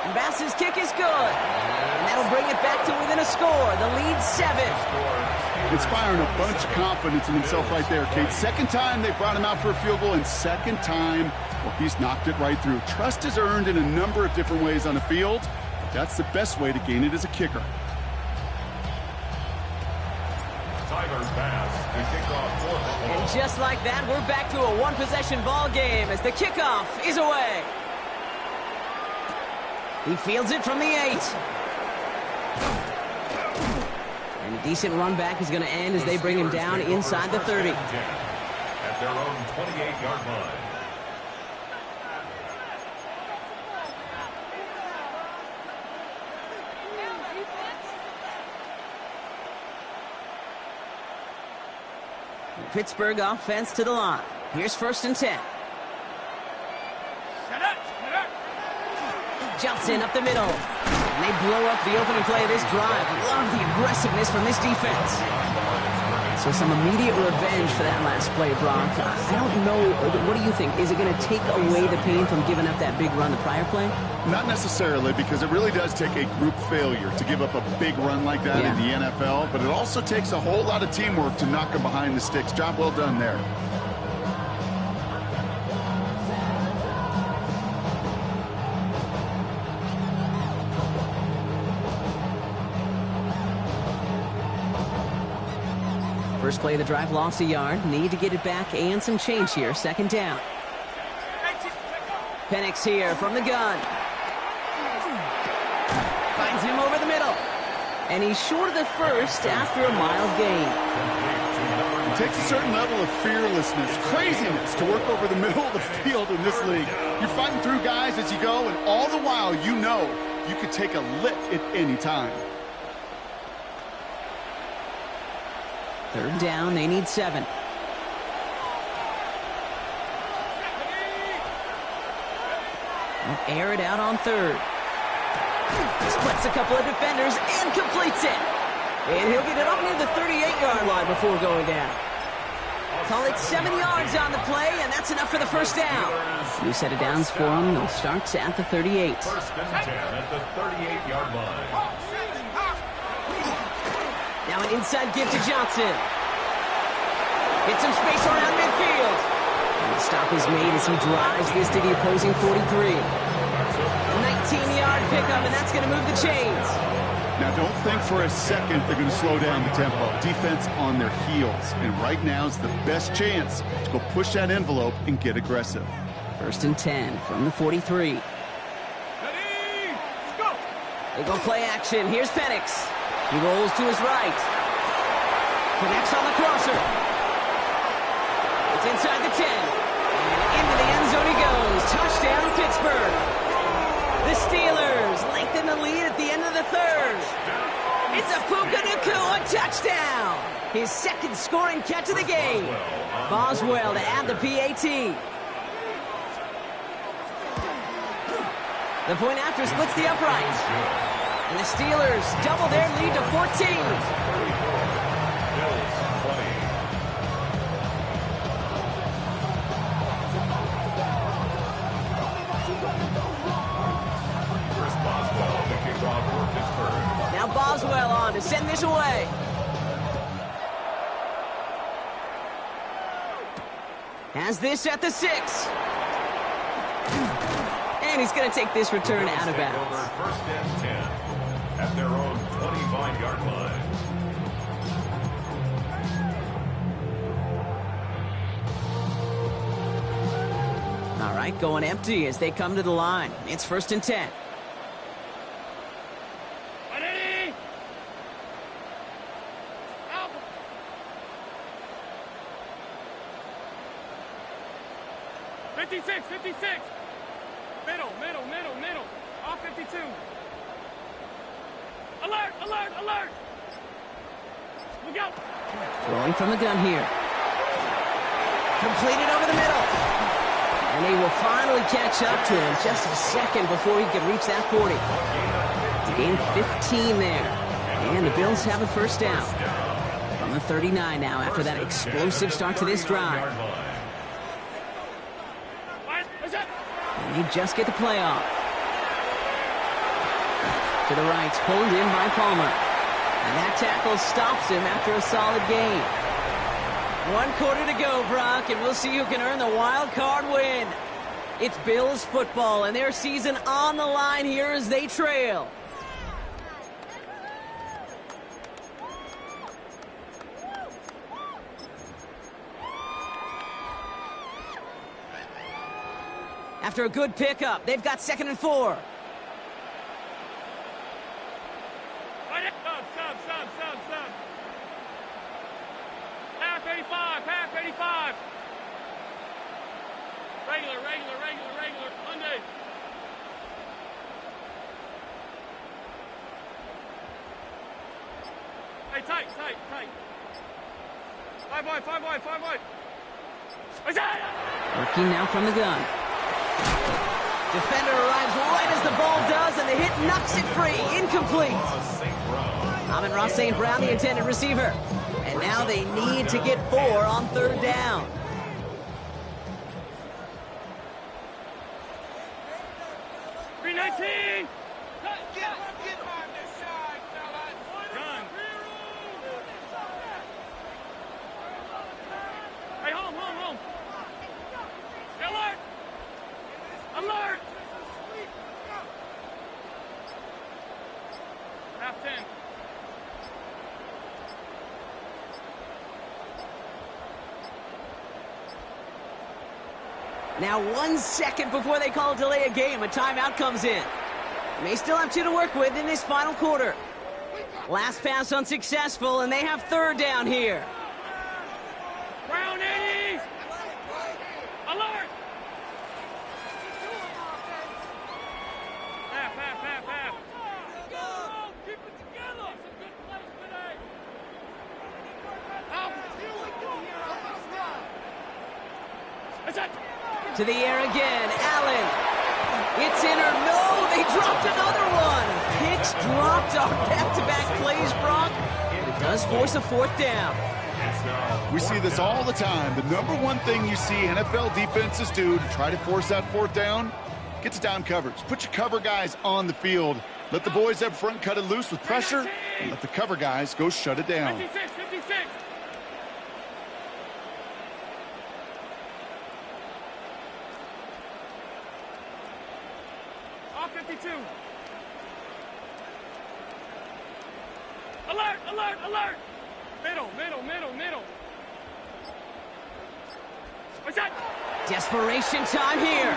And Bass's kick is good. And that'll bring it back to within a score. The lead 7. Inspiring a bunch of confidence in himself right there, Kate. Second time they brought him out for a field goal, and second time, well, he's knocked it right through. Trust is earned in a number of different ways on the field. But that's the best way to gain it as a kicker. Tyler's pass to kick off fourth. And just like that, we're back to a one-possession ball game as the kickoff is away. He fields it from the 8. And a decent run back is going to end as they bring him down inside the 30. At their own 28-yard line. The Pittsburgh offense to the line. Here's first and 10. Jumps in up the middle. And they blow up the opening play of this drive. Love the aggressiveness from this defense. So some immediate revenge for that last play, Brock. I don't know. What do you think? Is it going to take away the pain from giving up that big run the prior play? Not necessarily, because it really does take a group failure to give up a big run like that in the NFL. But it also takes a whole lot of teamwork to knock them behind the sticks. Job well done there. First play of the drive, lost a yard. Need to get it back and some change here. Second down. Penix here from the gun. Finds him over the middle. And he's short of the first after a mild gain. takes a certain level of fearlessness, craziness to work over the middle of the field in this league. You're fighting through guys as you go, and all the while you know you could take a lick at any time. Third down, they need 7. They'll air it out on third. Splits a couple of defenders and completes it. And he'll get it up near the 38-yard line before going down. Call it 7 yards on the play, and that's enough for the first down. New set of downs for him. They'll start at the 38. First and 10 at the 38-yard line. Now an inside give to Johnson. Gets some space around midfield. And the stop is made as he drives this to the opposing 43. A 19-yard pickup, and that's going to move the chains. Now, don't think for a second they're going to slow down the tempo. Defense on their heels. And right now is the best chance to go push that envelope and get aggressive. First and 10 from the 43. Ready? Let's go! They go play action. Here's Penix. He rolls to his right. Connects on the crosser. It's inside the 10. And into the end zone he goes. Touchdown, Pittsburgh. The Steelers lengthen the lead at the end of the third. It's a Puka Nacua touchdown. His second scoring catch of the game. Boswell to add the PAT. The point after splits the upright. And the Steelers double their lead to 14. Bills 20. Chris Boswell, the kickoff for Pittsburgh. Now Boswell on to send this away. Has this at the 6. And he's going to take this return out of bounds. First and 10 at their own 25-yard line. All right, going empty as they come to the line. It's first and 10. Ready? Out! '56, 56. Middle. Off 52. Alert, alert, alert. Look out. Throwing from the gun here. Completed over the middle. And they will finally catch up to him just a second before he could reach that 40. Gain 15 there. And the Bills have a first down. From the 39 now after that explosive start to this drive. What's that? And they just get the playoff. To the right, pulled in by Palmer. And that tackle stops him after a solid gain. 1 quarter to go, Brock, and we'll see who can earn the wild card win. It's Bills football, and their season on the line here as they trail. After a good pickup, they've got 2nd and 4. Sub. Half 85. Regular. Monday. Hey, tight. 5 wide. What's that? Working now from the gun. Defender arrives right as the ball does, and the hit knocks it free. Incomplete. Amon-Ra St. Brown, the intended receiver. And now they need to get 4 on 3rd down. .319. Get on this side, fellas. Run. Hey, home. Alert. Half 10. Now 1 second before they call delay a game, a timeout comes in. They still have 2 to work with in this final quarter. Last pass unsuccessful, and they have 3rd down here. To the air again. Allen. It's in or no. They dropped another one. Picks dropped on back-to-back plays, Brock. But it does force a fourth down. We see this all the time. The number one thing you see NFL defenses do to try to force that fourth down, get to down coverage. Put your cover guys on the field. Let the boys up front cut it loose with pressure, and let the cover guys go shut it down. 56, 56. All 52. Alert, alert, alert. Middle, middle, middle, middle. What's that? Desperation time here.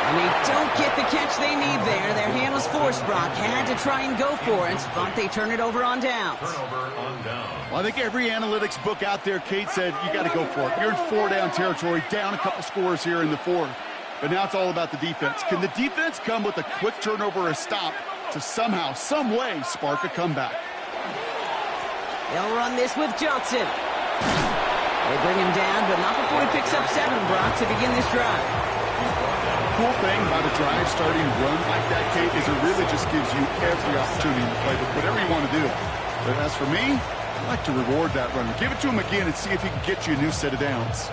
And they don't get the catch they need there. Their hand was forced, Brock. Had to try and go for it, but they turn it over on downs. Turnover on down. Well, I think every analytics book out there, Kate said, you got to go for it. You're in four-down territory, down a couple scores here in the fourth. But now it's all about the defense. Can the defense come with a quick turnover or a stop to somehow, some way, spark a comeback? They'll run this with Johnson. They bring him down, but not before he picks up 7, Brock, to begin this drive. Cool thing about a drive starting to run like that, Kate, is it really just gives you every opportunity to play with whatever you want to do. But as for me, I like to reward that run. Give it to him again and see if he can get you a new set of downs.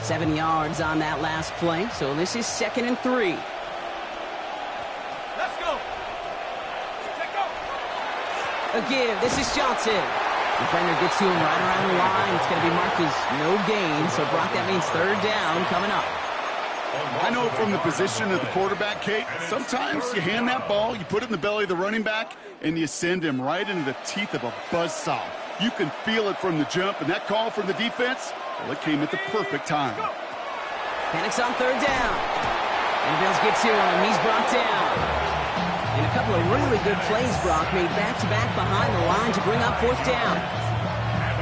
Seven yards on that last play, so this is 2nd and 3. Let's go. Let's go. A give. This is Johnson. Defender gets to him right around the line. It's going to be marked as no gain. So, Brock, that means 3rd down coming up. I know from the position of the quarterback, Kate, sometimes you hand that ball, you put it in the belly of the running back, and you send him right into the teeth of a buzzsaw. You can feel it from the jump, and that call from the defense, well, it came at the perfect time. Panics on 3rd down. And the Bills get to him. He's brought down. And a couple of really good plays, Brock, made back-to-back behind the line to bring up 4th down.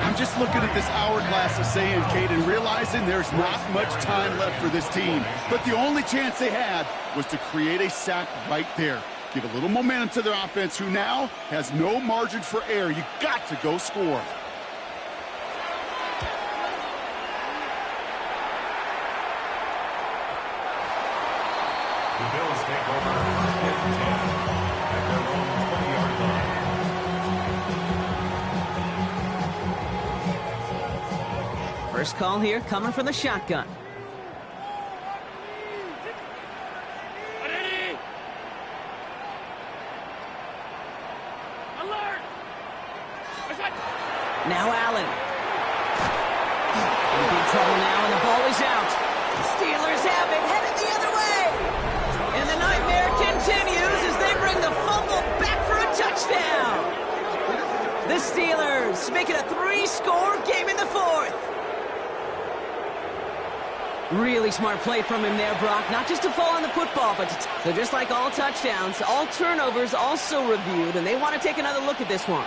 I'm just looking at this hourglass of sand, Kate, and realizing there's not much time left for this team. But the only chance they had was to create a sack right there. Give a little momentum to their offense, who now has no margin for error. You got to go score. The Bills take over 1st and 10 at their own 20-yard line. First call here coming from the shotgun. Ready? Alert. What's that? Now Allen. In big trouble now, and the ball is out. The Steelers have it, headed the other way. And the nightmare continues as they bring the fumble back for a touchdown. The Steelers make it a 3-score game in the 4th. Really smart play from him there, Brock. Not just to fall on the football, but so just like all touchdowns, all turnovers also reviewed, and they want to take another look at this one.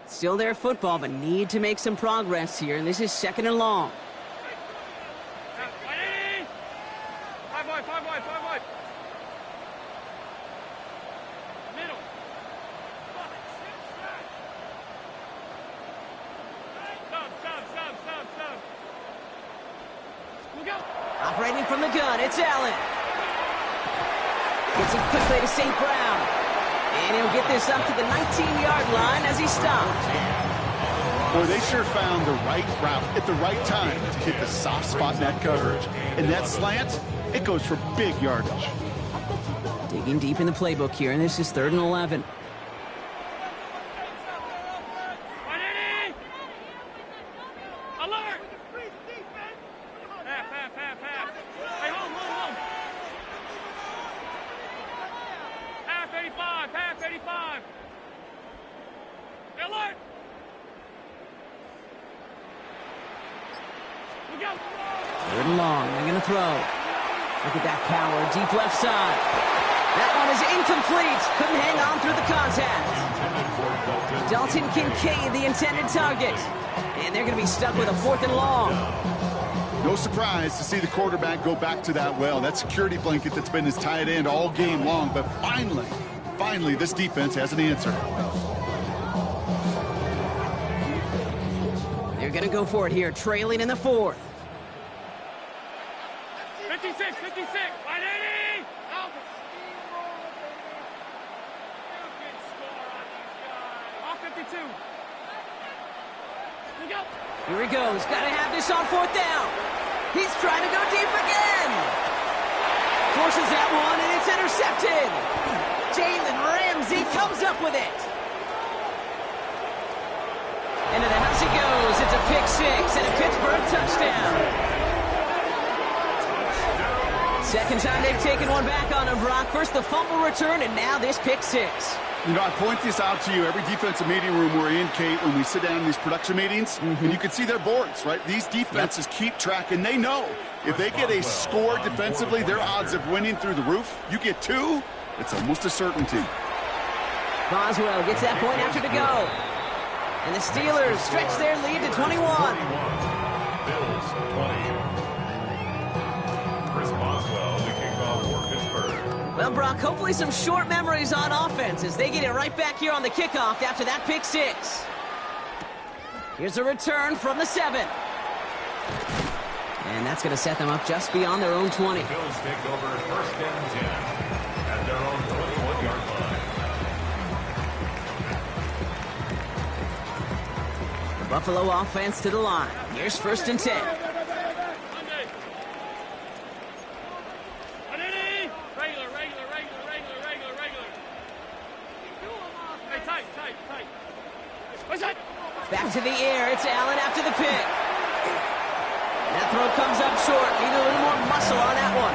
Still their football, but need to make some progress here, and this is 2nd and long. Ready? 5 wide, 5 wide, 5 wide. Middle. Stop. Look out. Operating from the gun, it's Allen. Gets it quickly to St. Brown. And he'll get this up to the 19-yard line as he stopped. Boy, they sure found the right route at the right time to hit the soft spot in that coverage. And that slant, it goes for big yardage. Digging deep in the playbook here, and this is 3rd and 11. Ready? Alert. Half. Hey, home. Half 85. Hey, alert. Look out. 3rd and long, they're going to throw. Look at that power, deep left side. That one is incomplete. Couldn't hang on through the contact. Intended for Dalton Dalton Kincaid, the intended target. And they're going to be stuck with a 4th and long. No surprise to see the quarterback go back to that well. That security blanket that's been his tight end all game long. But finally, this defense has an answer. They're going to go for it here, trailing in the 4th. 56, 56. 180. All 52. Here he goes. Got to have this on 4th down. He's trying to go deep again. Forces that one, and it's intercepted. Jalen Ramsey comes up with it. Into the house he goes. It's a pick 6 and a Pittsburgh touchdown. Second time they've taken one back on him, Brock. First the fumble return, and now this pick 6. You know, I point this out to you every defensive meeting room we're in, Kate, when we sit down in these production meetings, and you can see their boards, right? These defenses keep track, and they know if they get a score defensively, their odds of winning through the roof. You get 2, it's almost a certainty. Boswell gets that point after to go. And the Steelers stretch their lead to 21. Bills 20. Chris Boswell, the kickoff for Pittsburgh. Well, Brock, hopefully some short memories on offense as they get it right back here on the kickoff after that pick 6. Here's a return from the 7. And that's going to set them up just beyond their own 20. The Bills take over 1st and 10 at their own 21-yard line. The Buffalo offense to the line. Here's 1st and 10. Back to the air. It's Allen after the pick. That throw comes up short. Need a little more muscle on that one.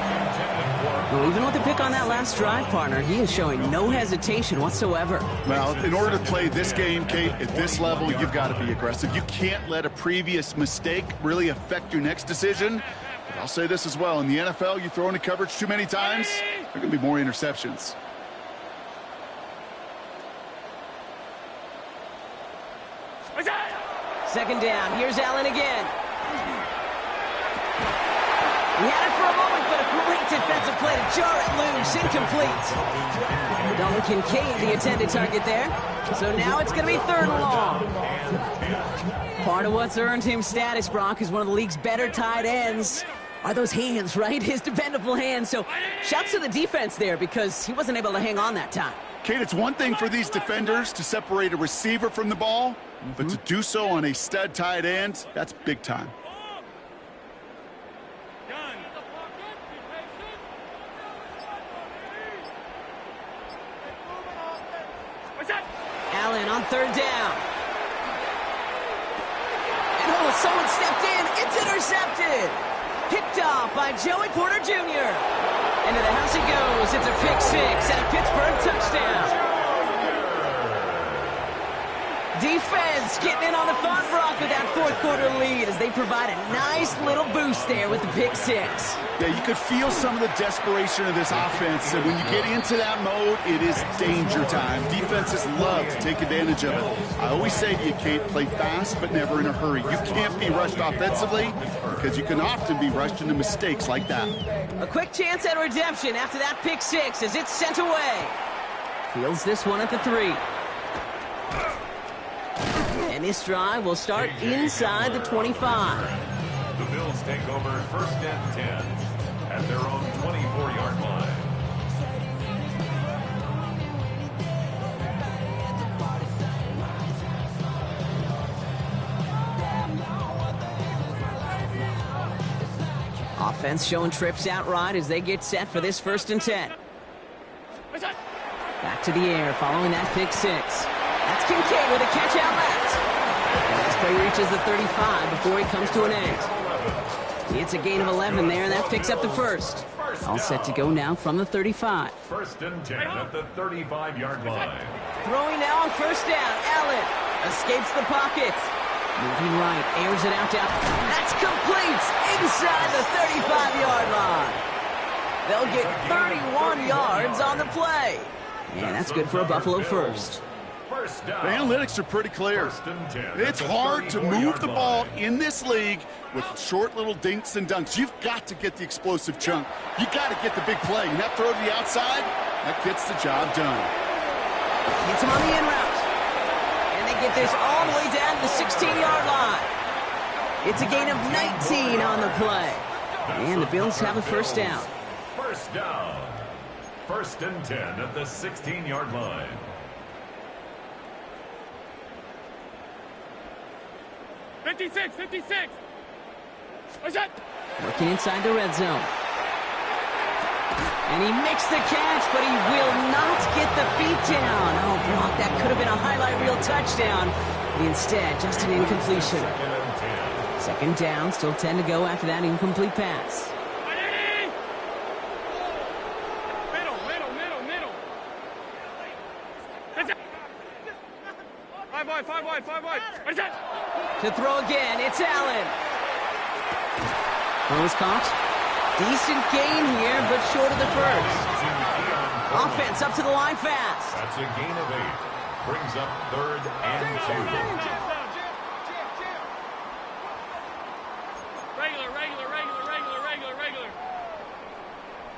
Well, even with the pick on that last drive, partner, he is showing no hesitation whatsoever. Well, in order to play this game, Kate, at this level, you've got to be aggressive. You can't let a previous mistake really affect your next decision. But I'll say this as well. In the NFL, you throw into coverage too many times, there are going to be more interceptions. Second down. Here's Allen again. He had it for a moment, but a great defensive play to jar it loose. Incomplete. Dalton Kincaid, the intended target there. So now it's going to be 3rd and long. Part of what's earned him status, Brock, is one of the league's better tight ends. Are those hands, right? His dependable hands. So shouts to the defense there because he wasn't able to hang on that time. Kate, it's one thing for these defenders to separate a receiver from the ball, but to do so on a stud tight end, that's big time. Allen on 3rd down. And oh, someone stepped in. It's intercepted. Picked off by Joey Porter Jr. Into the house he goes. It's a pick 6 and a Pittsburgh touchdown. Defense getting in on the fun, Brock, with that 4th quarter lead as they provide a nice little boost there with the pick 6. Yeah, you could feel some of the desperation of this offense. And when you get into that mode, it is danger time. Defenses love to take advantage of it. I always say to you, Kate, play fast but never in a hurry. You can't be rushed offensively because you can often be rushed into mistakes like that. A quick chance at redemption after that pick 6 as it's sent away. Fields this one at the 3. And this drive will start inside the 25. The Bills take over 1st and 10 at their own 24-yard line. Offense showing trips out right as they get set for this 1st and 10. Back to the air following that pick 6. That's Kincaid with a catch out left. And this play reaches the 35 before he comes to an end. It's a gain of 11 there, and that picks up the 1st. All set to go now from the 35. 1st and 10 at the 35-yard line. Throwing now on 1st down. Allen escapes the pocket. Moving right, airs it out down. That's complete inside the 35-yard line. They'll get 31 yards on the play. And that's good for a Buffalo 1st. First down. The analytics are pretty clear. First and 10. It's hard to move the ball in this league with short little dinks and dunks. You've got to get the explosive chunk. You got to get the big play. And that throw to the outside, that gets the job done. Gets him on the in route. And they get this all the way down to the 16-yard line. It's a gain of 19 on the play. And the Bills have a first down. First down. First and 10 at the 16-yard line. '56. What's that? Working inside the red zone. And he makes the catch, but he will not get the feet down. Oh, Brock, that could have been a highlight reel touchdown. But instead, just an incompletion. Second down, still 10 to go after that incomplete pass. Five wide. What's that? To throw again, it's Allen. Throws caught. Decent gain here, but short of the first. Offense up to the line fast. That's a gain of 8. Brings up 3rd and 2. Regular.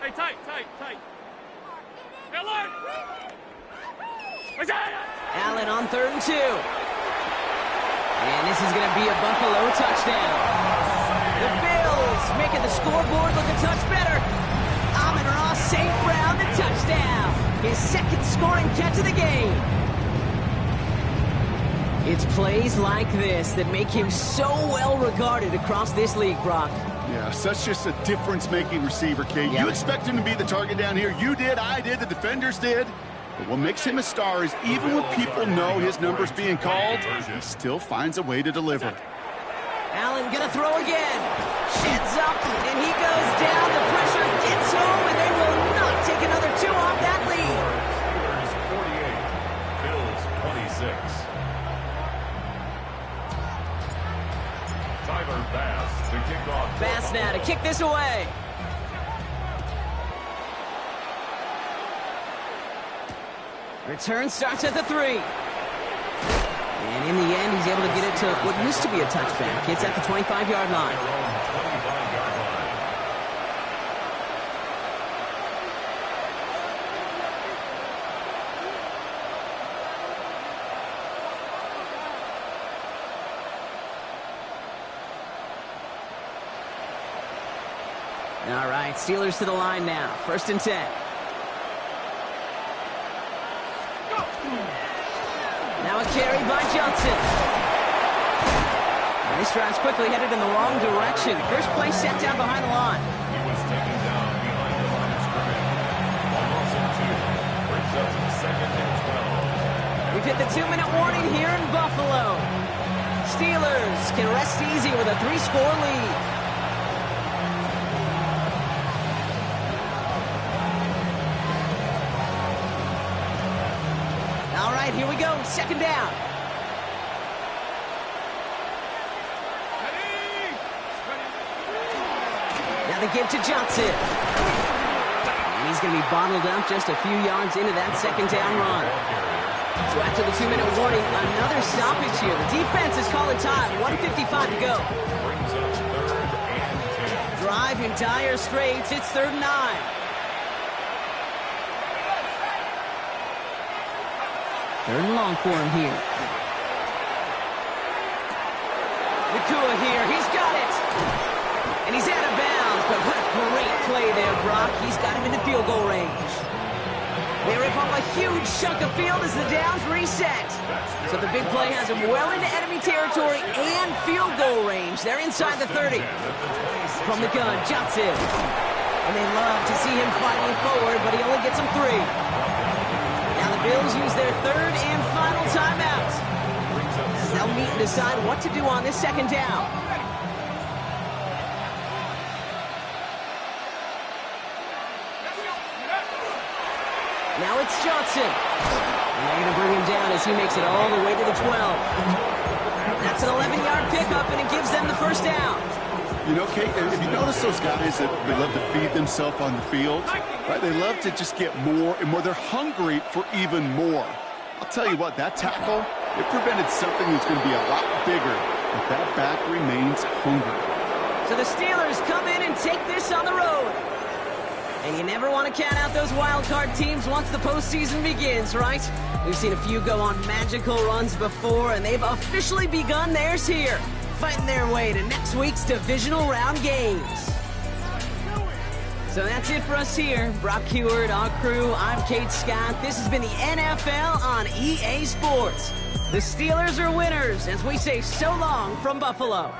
Hey, tight. Hey, alert! What's that? Allen on 3rd and 2. And this is going to be a Buffalo touchdown. The Bills making the scoreboard look a touch better. Amon-Ra St. Brown, the touchdown. His second scoring catch of the game. It's plays like this that make him so well regarded across this league, Brock. Yeah, such just a difference-making receiver, Kate. Yep. You expect him to be the target down here. You did, I did, the defenders did. But what makes him a star is even when people know his number's being called, he still finds a way to deliver. Allen gonna throw again. Sheds up, and he goes down. The pressure gets home, and they will not take another 2 off that lead. Steelers 48, Bills 26. Tyler Bass to kick off. Bass now to kick this away. Return starts at the 3. And in the end, he's able to get it to what used to be a touchback. It's at the 25-yard line. All right, Steelers to the line now. 1st and 10. Now a carry by Johnson. And this drive's quickly headed in the wrong direction. First play set down behind the line. He was taken down behind the line of scrimmage. Almost at 2. Brings up 2nd and 12. We've hit the 2-minute warning here in Buffalo. Steelers can rest easy with a 3-score lead. All right, here we go. 2nd down. Now the give to Johnson. And he's going to be bottled up just a few yards into that 2nd down run. So after the 2-minute warning, another stoppage here. The defense is calling time. 1:55 to go. Brings up 3rd and 10. Drive in dire straits. It's 3rd and 9. Third and long for him here. Nakua here. He's got it. And he's out of bounds. But what a great play there, Brock. He's got him into field goal range. They rip off a huge chunk of field as the downs reset. So the big play has him well into enemy territory and field goal range. They're inside the 30. From the gun, Johnson. And they love to see him fighting forward, but he only gets him 3. Now the Bills use their 3rd and final timeout as they'll meet and decide what to do on this 2nd down. Now it's Johnson. And they're going to bring him down as he makes it all the way to the 12. That's an 11-yard pickup, and it gives them the 1st down. You know, Kate, if you notice those guys that they love to feed themselves on the field, right? They love to just get more and more. They're hungry for even more. I'll tell you what, that tackle, it prevented something that's going to be a lot bigger, but that back remains hungry. So the Steelers come in and take this on the road. And you never want to count out those wild card teams once the postseason begins, right? We've seen a few go on magical runs before, and they've officially begun theirs here, fighting their way to next week's divisional round games. So that's it for us here. Brock Huard, our crew, I'm Kate Scott. This has been the NFL on EA Sports. The Steelers are winners as we say so long from Buffalo.